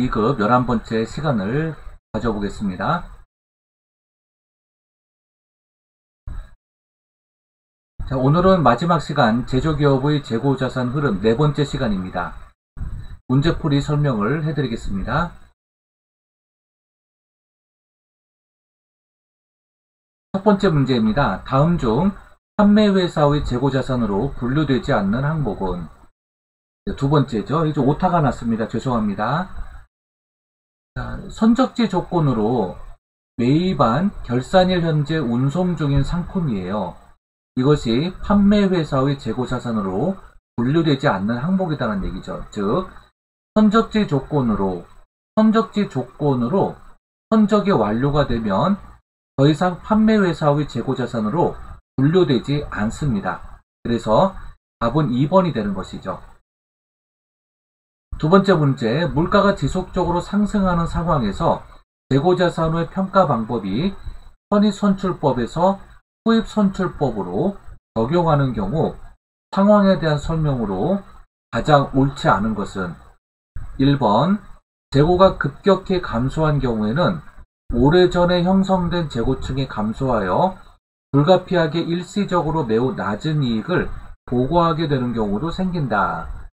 2급 11번째 시간을 가져보겠습니다. 자, 오늘은 마지막 시간 제조기업의 재고자산 흐름 4번째 시간입니다. 문제풀이 설명을 해드리겠습니다. 첫 번째 문제입니다. 다음 중 판매회사의 재고자산으로 분류되지 않는 항목은? 두 번째죠. 이제 오타가 났습니다. 죄송합니다. 자, 선적지 조건으로 매입한 결산일 현재 운송 중인 상품이에요. 이것이 판매회사의 재고자산으로 분류되지 않는 항목이라는 얘기죠. 즉 선적지 조건으로 선적이 완료가 되면 더 이상 판매회사의 재고자산으로 분류되지 않습니다. 그래서 답은 2번이 되는 것이죠. 두 번째 문제, 물가가 지속적으로 상승하는 상황에서 재고자산의 평가 방법이 선입선출법에서 후입선출법으로 적용하는 경우 상황에 대한 설명으로 가장 옳지 않은 것은? 1번, 재고가 급격히 감소한 경우에는 오래전에 형성된 재고층이 감소하여 불가피하게 일시적으로 매우 낮은 이익을 보고하게 되는 경우도 생긴다.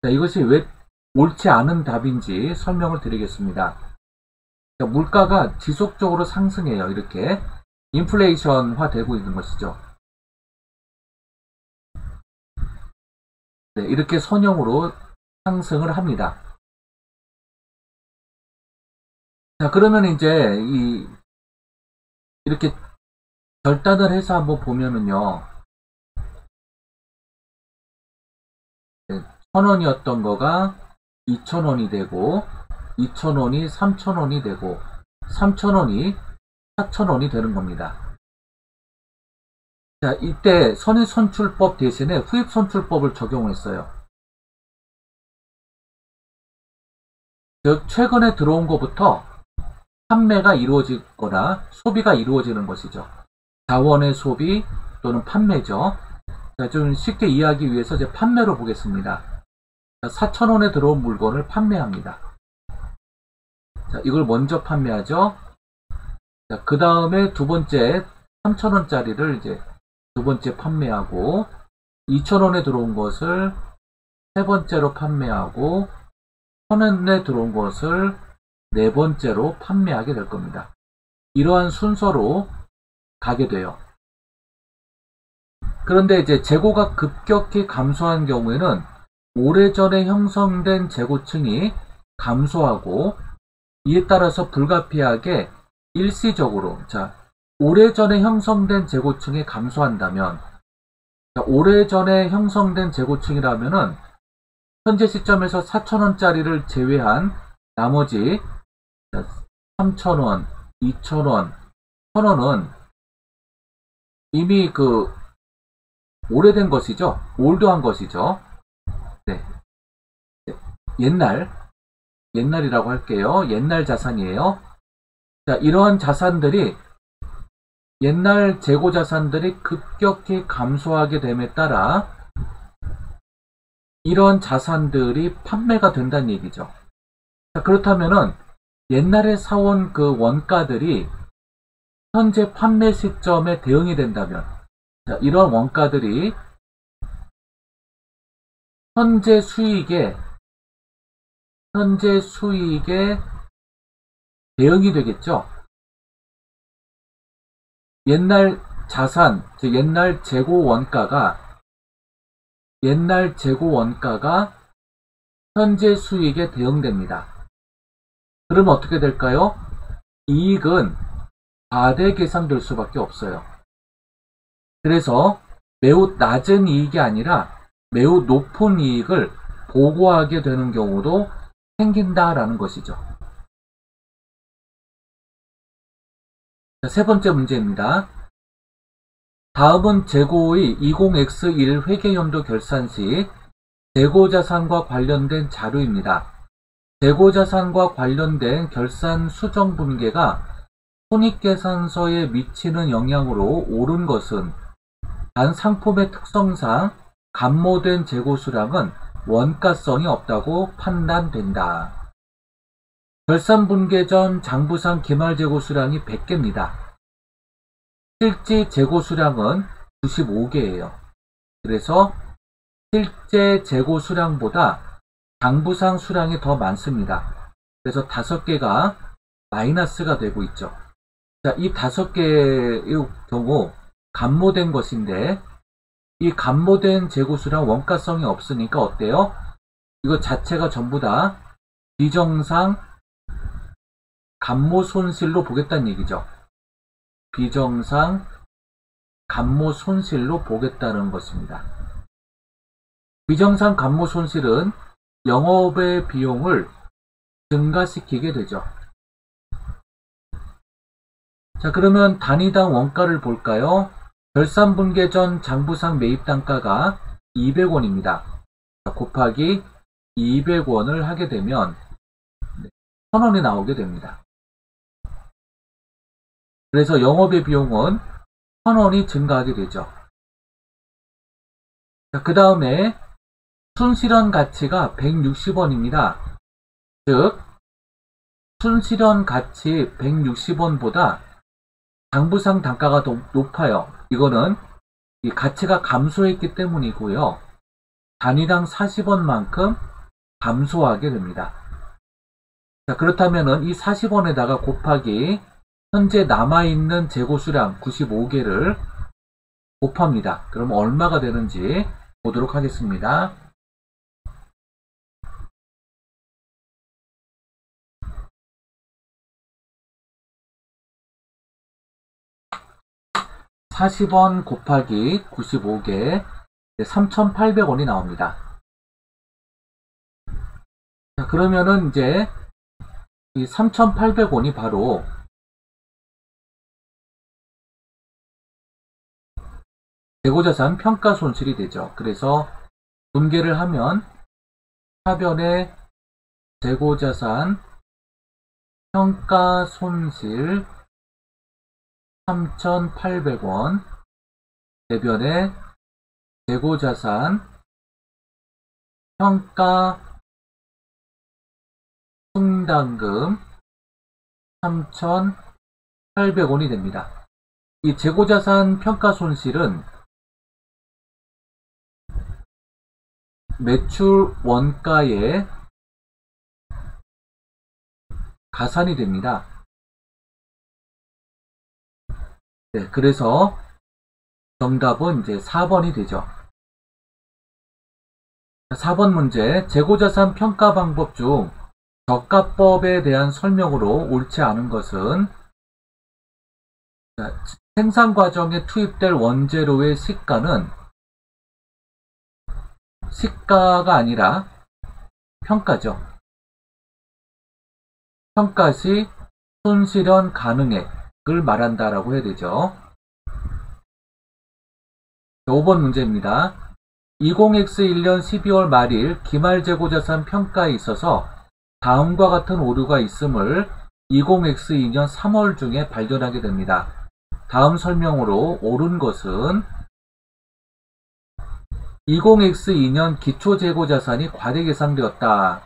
자, 이것이 왜 옳지 않은 답인지 설명을 드리겠습니다. 자, 물가가 지속적으로 상승해요. 이렇게 인플레이션화 되고 있는 것이죠. 네, 이렇게 선형으로 상승을 합니다. 자, 그러면 이제 이렇게 결단을 해서 한번 보면은요, 1,000원이었던 거가 2,000원이 되고, 2,000원이 3,000원이 되고, 3,000원이 4,000원이 되는 겁니다. 자, 이때 선입선출법 대신에 후입선출법을 적용했어요. 즉, 최근에 들어온 것부터 판매가 이루어지거나 소비가 이루어지는 것이죠. 자원의 소비 또는 판매죠. 자, 좀 쉽게 이해하기 위해서 이제 판매로 보겠습니다. 4,000원에 들어온 물건을 판매합니다. 자, 이걸 먼저 판매하죠. 자, 그 다음에 두 번째 3,000원짜리를 이제 두 번째 판매하고, 2,000원에 들어온 것을 세 번째로 판매하고, 1,000원에 들어온 것을 네 번째로 판매하게 될 겁니다. 이러한 순서로 가게 돼요. 그런데 이제 재고가 급격히 감소한 경우에는 오래전에 형성된 재고층이 감소하고, 이에 따라서 불가피하게 일시적으로, 자, 오래전에 형성된 재고층이 감소한다면, 자, 오래전에 형성된 재고층이라면은 현재 시점에서 4,000원짜리를 제외한 나머지 3,000원, 2,000원, 1,000원은 이미 오래된 것이죠. 올드한 것이죠. 네. 옛날이라고 할게요. 옛날 자산이에요. 자, 이러한 자산들이, 옛날 재고 자산들이 급격히 감소하게 됨에 따라 이런 자산들이 판매가 된다는 얘기죠. 자, 그렇다면은 옛날에 사온 그 원가들이 현재 판매 시점에 대응이 된다면, 자, 이런 원가들이 현재 수익에 대응이 되겠죠. 옛날 자산, 즉 옛날 재고 원가가 현재 수익에 대응됩니다. 그러면 어떻게 될까요? 이익은 과대 계상될 수밖에 없어요. 그래서 매우 낮은 이익이 아니라 매우 높은 이익을 보고하게 되는 경우도 생긴다라는 것이죠. 세 번째 문제입니다. 다음은 재고의 20X1 회계연도 결산 시 재고자산과 관련된 자료입니다. 재고자산과 관련된 결산 수정 분계가 손익계산서에 미치는 영향으로 옳은 것은 단 상품의 특성상 감모된 재고수량은 원가성이 없다고 판단된다. 결산 분계 전 장부상 기말 재고수량이 100개입니다. 실제 재고수량은 95개예요. 그래서 실제 재고수량보다 장부상 수량이 더 많습니다. 그래서 5개가 마이너스가 되고 있죠. 자, 이 5개의 경우 감모된 것인데 이 감모된 재고수량 원가성이 없으니까 어때요? 이거 자체가 전부 다 비정상 감모 손실로 보겠다는 얘기죠. 비정상 감모 손실로 보겠다는 것입니다. 비정상 감모 손실은 영업의 비용을 증가시키게 되죠. 자, 그러면 단위당 원가를 볼까요? 결산분계 전 장부상 매입단가가 200원입니다. 곱하기 200원을 하게 되면 1000원이 나오게 됩니다. 그래서 영업의 비용은 1000원이 증가하게 되죠. 그 다음에 순실현 가치가 160원입니다. 즉 순실현 가치 160원보다 장부상 단가가 더 높아요. 이거는 이 가치가 감소했기 때문이고요. 단위당 40원만큼 감소하게 됩니다. 자, 그렇다면은 이 40원에다가 곱하기 현재 남아있는 재고수량 95개를 곱합니다. 그럼 얼마가 되는지 보도록 하겠습니다. (40원) 곱하기 95개 3,800원이 나옵니다. 자, 그러면은 이제 이 3,800원이 바로 재고자산 평가손실이 되죠. 그래서 분계를 하면 하변에 재고자산 평가손실 3,800원 대변에 재고자산 평가 충당금 3,800원이 됩니다. 이 재고자산 평가손실은 매출 원가에 가산이 됩니다. 네, 그래서 정답은 이제 4번이 되죠. 4번 문제, 재고자산 평가 방법 중 저가법에 대한 설명으로 옳지 않은 것은 생산 과정에 투입될 원재료의 시가는 시가가 아니라 평가죠. 평가 시 손실현 가능액을 말한다라고 해야 되죠. 5번 문제입니다. 20X1년 12월 말일 기말재고자산 평가에 있어서 다음과 같은 오류가 있음을 20X2년 3월 중에 발견하게 됩니다. 다음 설명으로 옳은 것은 20X2년 기초재고자산이 과대계상되었다.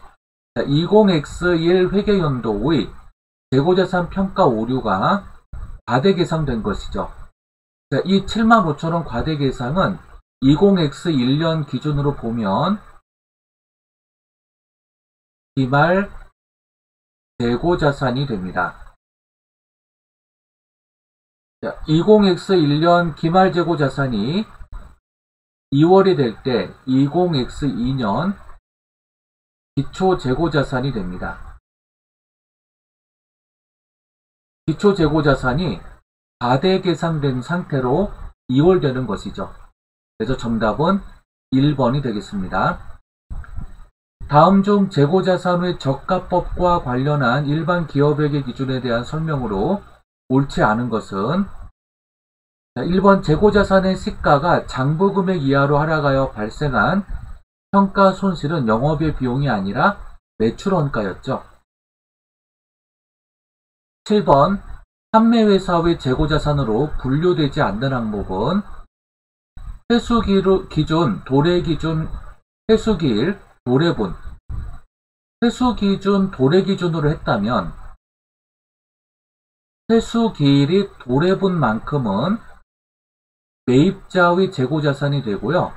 20X1 회계연도의 재고자산 평가 오류가 과대계상된 것이죠. 이 75,000원 과대계상은 20X1년 기준으로 보면 기말 재고자산이 됩니다. 20X1년 기말 재고자산이 2월이 될 때 20X2년 기초 재고자산이 됩니다. 기초 재고자산이 과대계상된 상태로 2월 되는 것이죠. 그래서 정답은 1번이 되겠습니다. 다음 중 재고자산의 저가법과 관련한 일반 기업회계 기준에 대한 설명으로 옳지 않은 것은 1번 재고자산의 시가가 장부금액 이하로 하락하여 발생한 평가 손실은 영업의 비용이 아니라 매출원가였죠. 7번 판매회사의 재고자산으로 분류되지 않는 항목은 회수기준, 도래기준, 회수기일, 도래분. 회수기준, 도래기준으로 했다면 회수기일이 도래분만큼은 매입자의 재고자산이 되고요.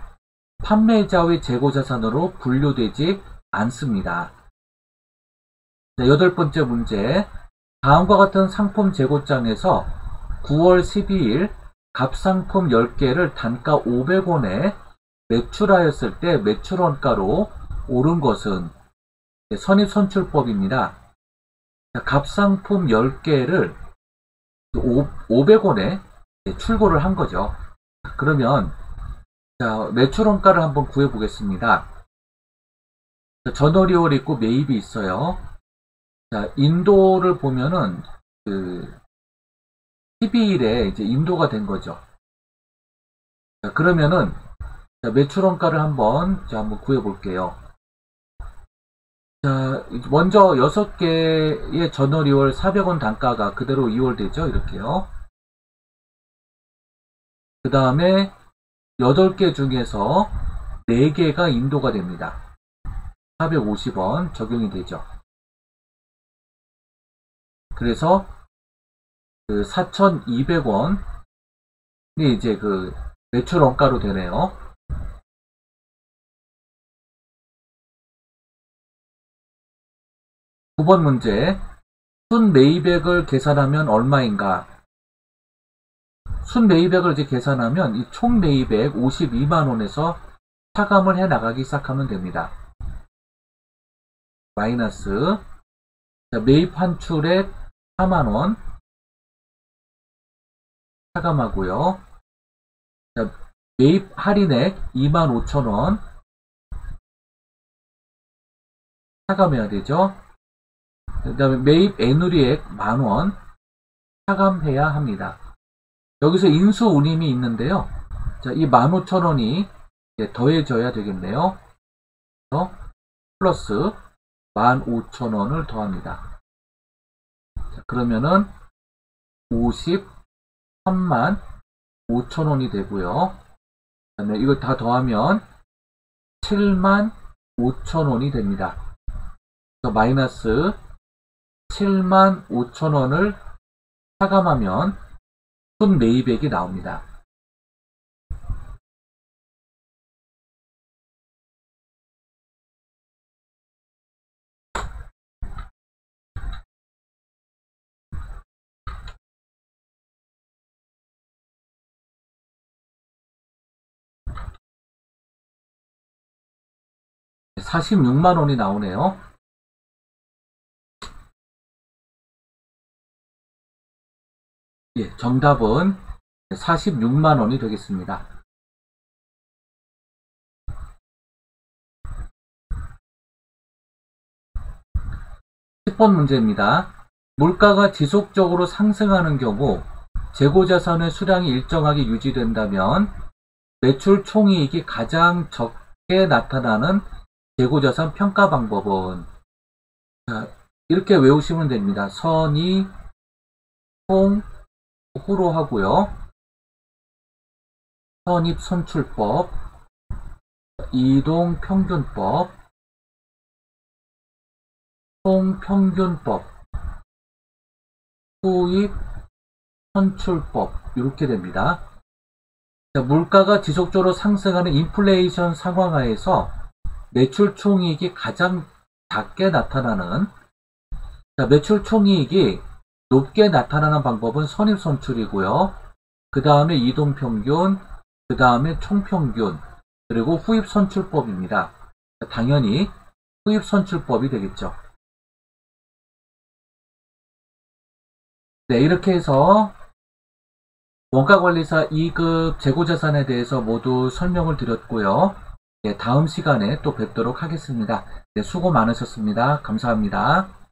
판매자의 재고자산으로 분류되지 않습니다. 자, 8번째 문제. 다음과 같은 상품 재고장에서 9월 12일 갑상품 10개를 단가 500원에 매출하였을 때 매출원가로 오른 것은 선입선출법입니다. 갑상품 10개를 500원에 출고를 한 거죠. 그러면 자, 매출원가를 한번 구해 보겠습니다. 전월이월 있고 매입이 있어요. 자, 인도를 보면은 12일에 이제 인도가 된 거죠. 자, 그러면은 자, 매출원가를 한번 구해 볼게요. 자, 먼저 6개의 전월 2월 400원 단가가 그대로 2월 되죠. 이렇게요. 그 다음에 8개 중에서 4개가 인도가 됩니다. 450원 적용이 되죠. 그래서 4,200원이 이제 매출 원가로 되네요. 두 번 문제. 순매입액을 계산하면 얼마인가? 순매입액을 이제 계산하면 이 총 매입액 52만원에서 차감을 해 나가기 시작하면 됩니다. 마이너스. 자, 매입 환출액 4만원 차감하고요. 자, 매입 할인액 25,000원 차감해야 되죠. 그 다음에 매입 애누리액 만원 차감해야 합니다. 여기서 인수운임이 있는데요. 자, 이 15,000원이 더해져야 되겠네요. 플러스 15,000원을 더합니다. 자, 그러면은 53만 5천원이 되고요. 그 다음에 이걸 다 더하면 7만 5천원이 됩니다. 그래서 마이너스 7만 5천원을 차감하면 순매입액이 나옵니다. 네, 46만원이 나오네요. 예, 정답은 46만원이 되겠습니다. 10번 문제입니다. 물가가 지속적으로 상승하는 경우 재고자산의 수량이 일정하게 유지된다면 매출 총이익이 가장 적게 나타나는 재고자산 평가 방법은, 자, 이렇게 외우시면 됩니다. 선이 총 후로 하고요. 선입선출법, 이동평균법, 총평균법, 후입선출법 이렇게 됩니다. 자, 물가가 지속적으로 상승하는 인플레이션 상황하에서 매출 총이익이 가장 작게 나타나는, 자, 매출 총이익이 높게 나타나는 방법은 선입선출이고요. 그 다음에 이동평균, 그 다음에 총평균, 그리고 후입선출법입니다. 당연히 후입선출법이 되겠죠. 네, 이렇게 해서 원가관리사 2급 재고자산에 대해서 모두 설명을 드렸고요. 다음 시간에 또 뵙도록 하겠습니다. 수고 많으셨습니다. 감사합니다.